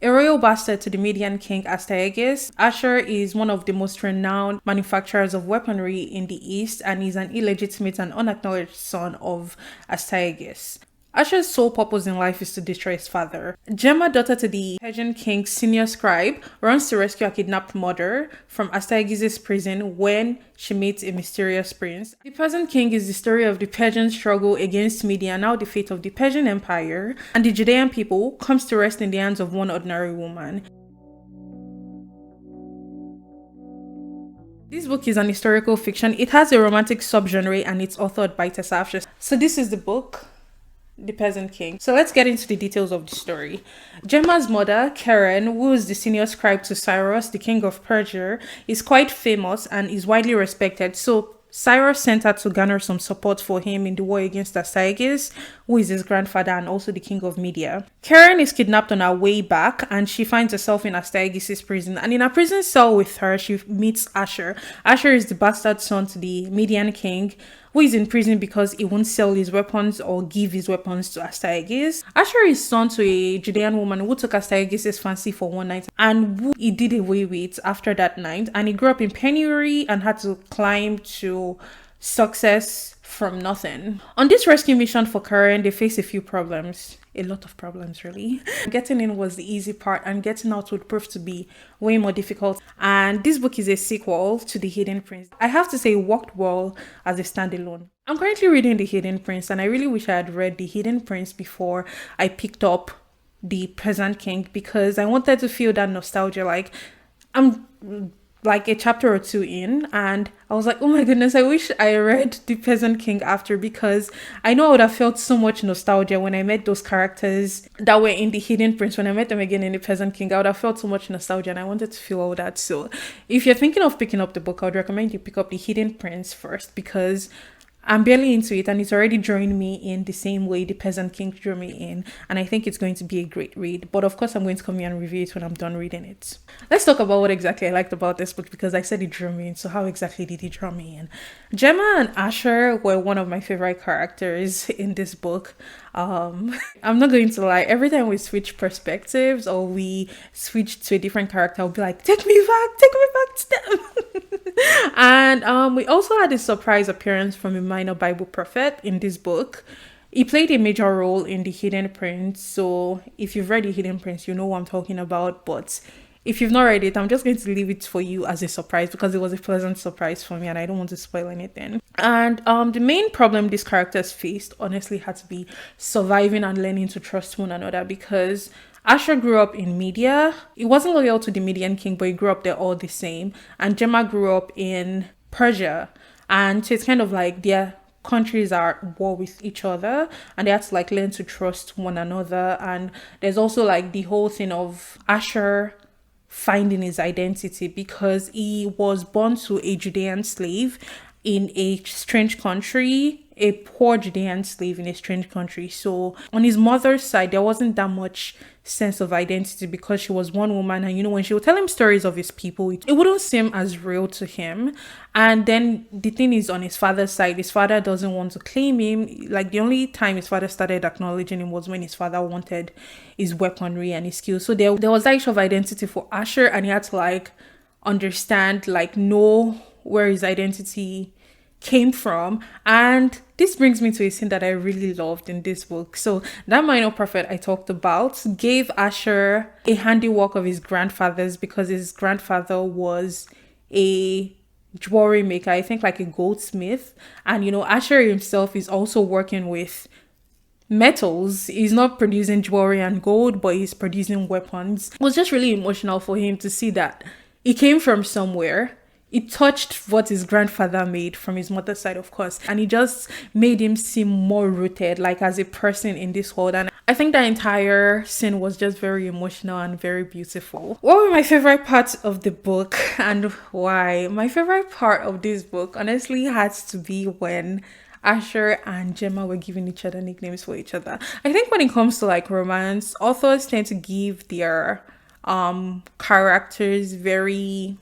A royal bastard to the Median king Astyages, Ashur is one of the most renowned manufacturers of weaponry in the east and is an illegitimate and unacknowledged son of Astyages. Ashur's sole purpose in life is to destroy his father. Gemma, daughter to the Persian king's senior scribe, runs to rescue her kidnapped mother from Astyages' prison when she meets a mysterious prince. The Persian king is the story of the Persian struggle against Media, now the fate of the Persian Empire, and the Judean people comes to rest in the hands of one ordinary woman. This book is an historical fiction. It has a romantic subgenre and it's authored by Tessa Afshar. So this is the book, The Peasant King. So let's get into the details of the story. Gemma's mother, Karen, who is the senior scribe to Cyrus, the king of Persia, is quite famous and is widely respected. So Cyrus sent her to garner some support for him in the war against Astyages, who is his grandfather and also the king of Media. Karen is kidnapped on her way back and she finds herself in Astyages' prison. And in a prison cell with her, she meets Ashur. Ashur is the bastard son to the Median king, who is in prison because he won't sell his weapons or give his weapons to Astyages. Ashur is son to a Judean woman who took Astyages' fancy for one night and who he did away with after that night. And he grew up in penury and had to climb to success from nothing. On this rescue mission for Karen, they face a few problems. A lot of problems, really. Getting in was the easy part and getting out would prove to be way more difficult. And this book is a sequel to The Hidden Prince. I have to say it worked well as a standalone. I'm currently reading The Hidden Prince and I really wish I had read The Hidden Prince before I picked up The Peasant King because I wanted to feel that nostalgia. Like, I'm like a chapter or two in and I was like, oh my goodness, I wish I read The Peasant King after, because I know I would have felt so much nostalgia when I met those characters that were in The Hidden Prince. When I met them again in The Peasant King, I would have felt so much nostalgia and I wanted to feel all that. So if you're thinking of picking up the book, I would recommend you pick up The Hidden Prince first, because I'm barely into it and it's already drawing me in the same way The Peasant King drew me in, and I think it's going to be a great read. But of course I'm going to come here and review it when I'm done reading it. Let's talk about what exactly I liked about this book, because I said it drew me in, so how exactly did it draw me in? Gemma and Ashur were one of my favorite characters in this book. I'm not going to lie, every time we switch perspectives or we switch to a different character, I'll be like, take me back to them. And we also had a surprise appearance from a minor Bible prophet in this book. He played a major role in The Hidden Prince, so if you've read The Hidden Prince, you know what I'm talking about. But if you've not read it, I'm just going to leave it for you as a surprise, because it was a pleasant surprise for me and I don't want to spoil anything. And the main problem these characters faced honestly had to be surviving and learning to trust one another, because Ashur grew up in Media. He wasn't loyal to the Median king, but he grew up there all the same. And Gemma grew up in Persia. And so it's kind of like their countries are at war with each other and they had to like learn to trust one another. And there's also like the whole thing of Ashur finding his identity, because he was born to a Judean slave in a strange country, a poor Judean slave in a strange country. So on his mother's side, there wasn't that much sense of identity because she was one woman, and you know, when she would tell him stories of his people, it wouldn't seem as real to him. And then the thing is, on his father's side, his father doesn't want to claim him. Like, the only time his father started acknowledging him was when his father wanted his weaponry and his skills. So there was that issue of identity for Ashur, and he had to like understand, like know where his identity came from. And this brings me to a scene that I really loved in this book. So that minor prophet I talked about gave Ashur a handiwork of his grandfather's, because his grandfather was a jewelry maker, I think like a goldsmith. And you know, Ashur himself is also working with metals. He's not producing jewelry and gold, but he's producing weapons. It was just really emotional for him to see that he came from somewhere. It touched what his grandfather made from his mother's side, of course, and it just made him seem more rooted, like as a person in this world. And I think the entire scene was just very emotional and very beautiful. What were my favorite parts of the book and why? My favorite part of this book honestly has to be when Ashur and Gemma were giving each other nicknames for each other. I think when it comes to like romance, authors tend to give their characters very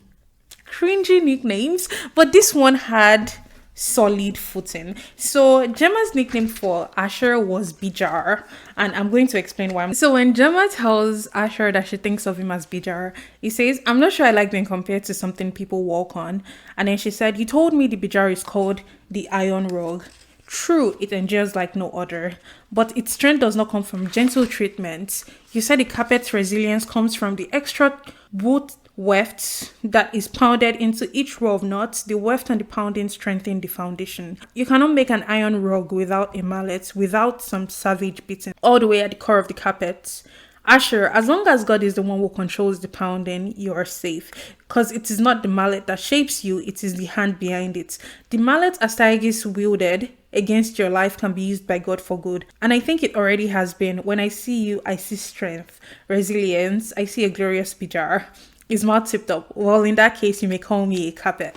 cringy nicknames, but this one had solid footing. So Gemma's nickname for Asher was Bijar, and I'm going to explain why. So when Gemma tells Asher that she thinks of him as Bijar, he says, "I'm not sure I like being compared to something people walk on." And then she said, "You told me the Bijar is called the Iron Rug. True, it endures like no other, but its strength does not come from gentle treatment. You said the carpet's resilience comes from the extra wood weft that is pounded into each row of knots. The weft and the pounding strengthen the foundation. You cannot make an iron rug without a mallet, without some savage beating all the way at the core of the carpet. Asher, as long as God is the one who controls the pounding, you are safe. Because it is not the mallet that shapes you, it is the hand behind it. The mallet Astyages wielded against your life can be used by God for good. And I think it already has been. When I see you, I see strength, resilience, I see a glorious Bijar. His mouth tipped up. Well, in that case, you may call me a carpet."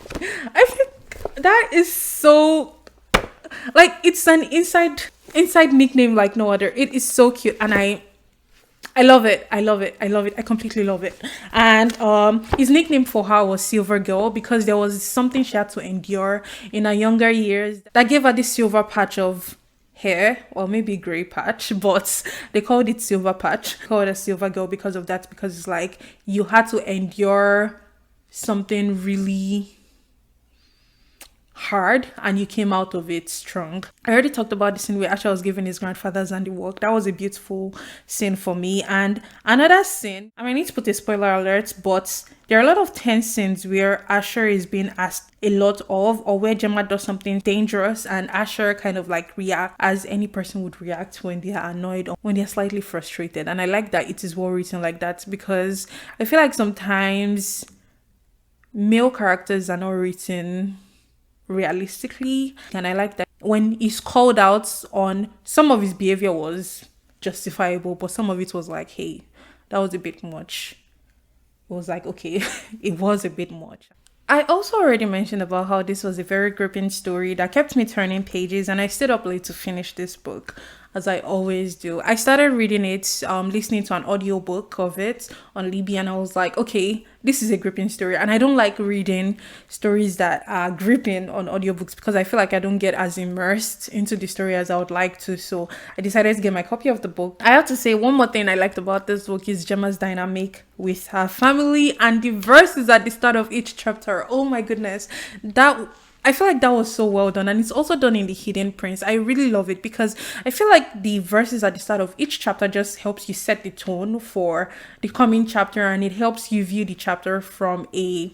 I think that is so, like, it's an inside nickname like no other. It is so cute, and I love it. I love it. I love it. I completely love it. And his nickname for her was Silver Girl because there was something she had to endure in her younger years that gave her this silver patch of hair, or maybe gray patch, but they called it silver patch. Called her Silver Girl because of that, because it's like you had to endure something really hard and you came out of it strong. I already talked about the scene where Asher was giving his grandfather's handiwork. That was a beautiful scene for me. And another scene, I need to put a spoiler alert, but there are a lot of tense scenes where Asher is being asked a lot of, or where Gemma does something dangerous and Asher kind of like react as any person would react when they are annoyed or when they're slightly frustrated. And I like that it is well written like that, because I feel like sometimes male characters are not written realistically, and I like that when he's called out on some of his behavior was justifiable, but some of it was like, hey, that was a bit much. It was like, okay, it was a bit much. I also already mentioned about how this was a very gripping story that kept me turning pages, and I stayed up late to finish this book, as I always do. I started reading it, listening to an audiobook of it on Libby, and I was like, okay, this is a gripping story. And I don't like reading stories that are gripping on audiobooks because I feel like I don't get as immersed into the story as I would like to. So I decided to get my copy of the book. I have to say, one more thing I liked about this book is Gemma's dynamic with her family and the verses at the start of each chapter. Oh my goodness, I feel like that was so well done, and it's also done in The Hidden Prince. I really love it because I feel like the verses at the start of each chapter just helps you set the tone for the coming chapter, and it helps you view the chapter from a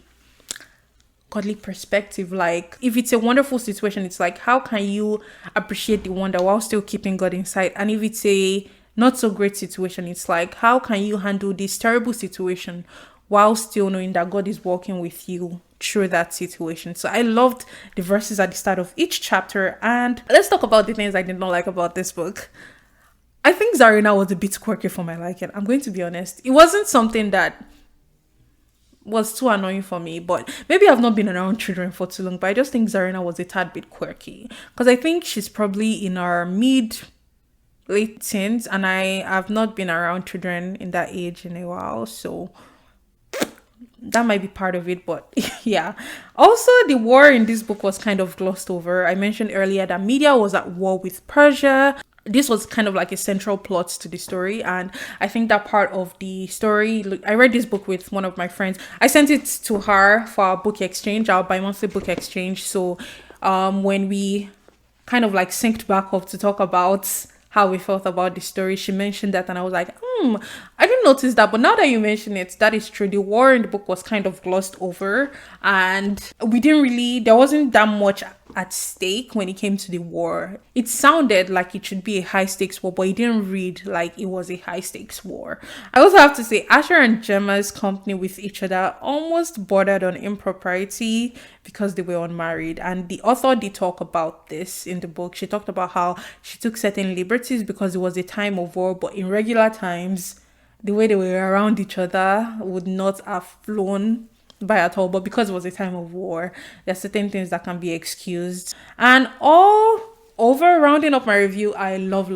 godly perspective. Like, if it's a wonderful situation, it's like, how can you appreciate the wonder while still keeping God in sight? And if it's a not so great situation, it's like, how can you handle this terrible situation while still knowing that God is working with you through that situation? So I loved the verses at the start of each chapter. And let's talk about the things I did not like about this book. I think Zarina was a bit quirky for my liking. I'm going to be honest. It wasn't something that was too annoying for me, but maybe I've not been around children for too long, but I just think Zarina was a tad bit quirky because I think she's probably in her late teens, and I have not been around children in that age in a while, so that might be part of it. But yeah, also the war in this book was kind of glossed over. I mentioned earlier that Media was at war with Persia. This was kind of like a central plot to the story, and I think that part of the story, I read this book with one of my friends. I sent it to her for our book exchange, our bi-monthly book exchange. So when we kind of like synced back up to talk about how we felt about the story, she mentioned that, and I was like, I didn't notice that, but now that you mention it, that is true. The war in the book was kind of glossed over, and there wasn't that much at stake when it came to the war. It sounded like it should be a high stakes war, but it didn't read like it was a high stakes war. I also have to say, Asher and Gemma's company with each other almost bordered on impropriety because they were unmarried, and the author did talk about this in the book. She talked about how she took certain liberties because it was a time of war, but in regular times, the way they were around each other would not have flown by at all. But because it was a time of war, there are certain things that can be excused. And all over, rounding up my review, I love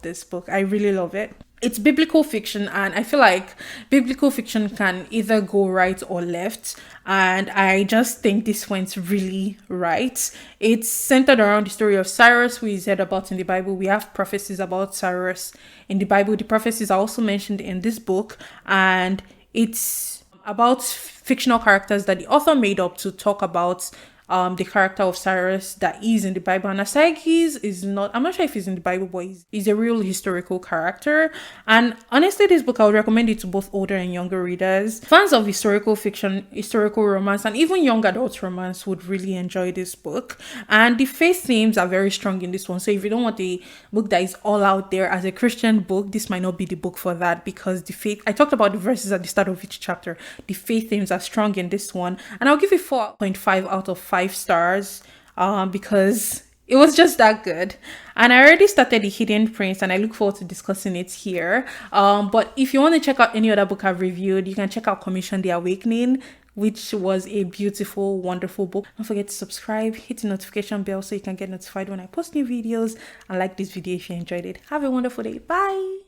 this book. I really love it. It's biblical fiction, and I feel like biblical fiction can either go right or left, and I just think this went really right. It's centered around the story of Cyrus, who is heard about in the Bible. We have prophecies about Cyrus in the Bible. The prophecies are also mentioned in this book, and it's about fictional characters that the author made up to talk about the character of Cyrus that is in the Bible. And Asaiges is not, I'm not sure if he's in the Bible, but he's a real historical character. And honestly, this book, I would recommend it to both older and younger readers. Fans of historical fiction, historical romance, and even young adult romance would really enjoy this book. And the faith themes are very strong in this one. So if you don't want a book that is all out there as a Christian book, this might not be the book for that, because the faith, I talked about the verses at the start of each chapter. The faith themes are strong in this one. And I'll give it 4.5 out of 5 stars because it was just that good. And I already started The Hidden Prince, and I look forward to discussing it here. But if you want to check out any other book I've reviewed, you can check out Commission The Awakening, which was a beautiful, wonderful book. Don't forget to subscribe, hit the notification bell so you can get notified when I post new videos, and like this video if you enjoyed it. Have a wonderful day. Bye.